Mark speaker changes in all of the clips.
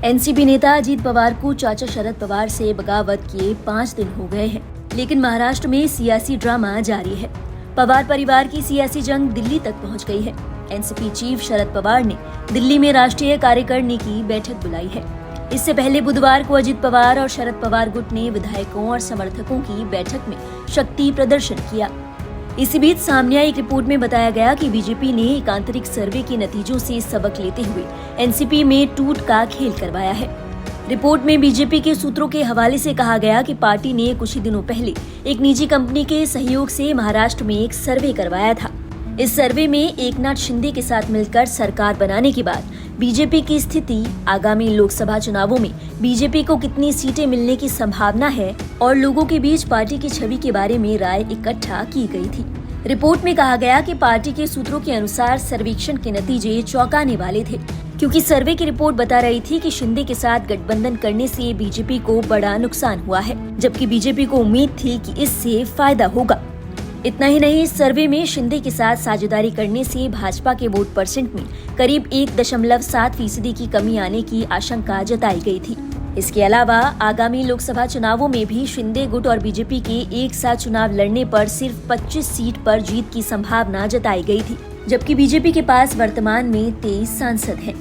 Speaker 1: NCP नेता अजीत पवार को चाचा शरद पवार से बगावत किए 5 दिन हो गए हैं, लेकिन महाराष्ट्र में सियासी ड्रामा जारी है। पवार परिवार की सियासी जंग दिल्ली तक पहुंच गई है। एनसीपी चीफ शरद पवार ने दिल्ली में राष्ट्रीय कार्यकारिणी की बैठक बुलाई है। इससे पहले बुधवार को अजीत पवार और शरद पवार गुट ने विधायकों और समर्थकों की बैठक में शक्ति प्रदर्शन किया। इसी बीच सामने आई एक रिपोर्ट में बताया गया कि बीजेपी ने एक आंतरिक सर्वे के नतीजों से सबक लेते हुए एनसीपी में टूट का खेल करवाया है। रिपोर्ट में बीजेपी के सूत्रों के हवाले से कहा गया कि पार्टी ने कुछ ही दिनों पहले एक निजी कंपनी के सहयोग से महाराष्ट्र में एक सर्वे करवाया था। इस सर्वे में एकनाथ शिंदे के साथ मिलकर सरकार बनाने के बाद बीजेपी की स्थिति, आगामी लोकसभा चुनावों में बीजेपी को कितनी सीटें मिलने की संभावना है और लोगों के बीच पार्टी की छवि के बारे में राय इकट्ठा की गई थी। रिपोर्ट में कहा गया कि पार्टी के सूत्रों के अनुसार सर्वेक्षण के नतीजे चौंकाने वाले थे, क्योंकि सर्वे की रिपोर्ट बता रही थी कि शिंदे के साथ गठबंधन करने से बीजेपी को बड़ा नुकसान हुआ है, जबकि बीजेपी को उम्मीद थी कि इससे फायदा होगा। इतना ही नहीं, इस सर्वे में शिंदे के साथ साझेदारी करने से भाजपा के वोट परसेंट में करीब 1.7% की कमी आने की आशंका जताई गई थी। इसके अलावा आगामी लोकसभा चुनावों में भी शिंदे गुट और बीजेपी के एक साथ चुनाव लड़ने पर सिर्फ 25 सीट पर जीत की संभावना जताई गई थी, जबकि बीजेपी के पास वर्तमान में 23 सांसद हैं।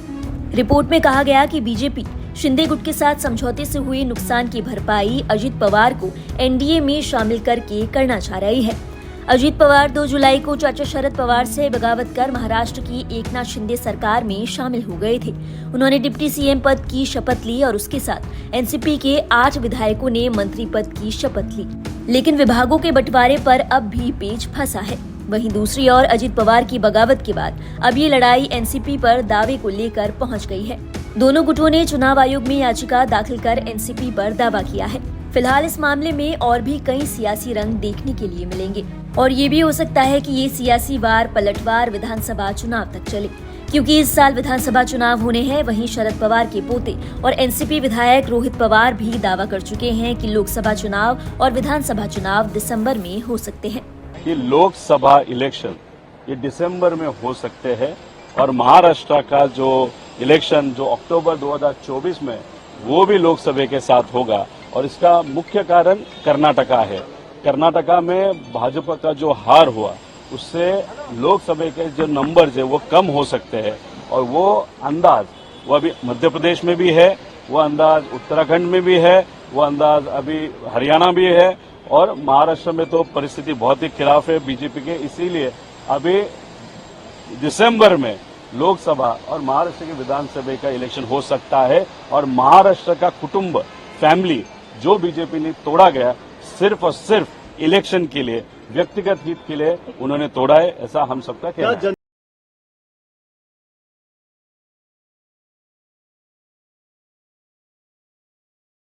Speaker 1: रिपोर्ट में कहा गया कि बीजेपी शिंदे गुट के साथ समझौते से हुए नुकसान की भरपाई अजीत पवार को एनडीए में शामिल करके करना चाह रही है। अजीत पवार 2 जुलाई को चाचा शरद पवार से बगावत कर महाराष्ट्र की एकनाथ शिंदे सरकार में शामिल हो गए थे। उन्होंने डिप्टी सीएम पद की शपथ ली और उसके साथ एनसीपी के 8 विधायकों ने मंत्री पद की शपथ ली, लेकिन विभागों के बंटवारे पर अब भी पेच फंसा है। वहीं दूसरी ओर अजीत पवार की बगावत के बाद अब ये लड़ाई एनसीपी पर दावे को लेकर पहुंच गई है। दोनों गुटों ने चुनाव आयोग में याचिका दाखिल कर एनसीपी पर दावा किया है। फिलहाल इस मामले में और भी कई सियासी रंग देखने के लिए मिलेंगे और ये भी हो सकता है कि ये सियासी वार पलटवार विधानसभा चुनाव तक चले, क्योंकि इस साल विधानसभा चुनाव होने हैं। वहीं शरद पवार के पोते और एनसीपी विधायक रोहित पवार भी दावा कर चुके हैं कि लोकसभा चुनाव और विधानसभा चुनाव दिसंबर में हो सकते हैं।
Speaker 2: ये लोकसभा इलेक्शन ये दिसंबर में हो सकते हैं और महाराष्ट्र का जो इलेक्शन जो अक्टूबर 2024 में वो भी लोकसभा के साथ होगा। और इसका मुख्य कारण कर्नाटका है। कर्नाटका में भाजपा का जो हार हुआ उससे लोकसभा के जो नंबर्स है वो कम हो सकते हैं और वो अंदाज वो अभी मध्य प्रदेश में भी है, वो अंदाज उत्तराखंड में भी है, वो अंदाज अभी हरियाणा भी है और महाराष्ट्र में तो परिस्थिति बहुत ही खिलाफ है बीजेपी के। इसीलिए अभी दिसंबर में लोकसभा और महाराष्ट्र की विधानसभा का इलेक्शन हो सकता है और महाराष्ट्र का कुटुंब फैमिली जो बीजेपी ने तोड़ा गया सिर्फ और सिर्फ इलेक्शन के लिए, व्यक्तिगत हित के लिए उन्होंने तोड़ा है, ऐसा हम सबका कहना है।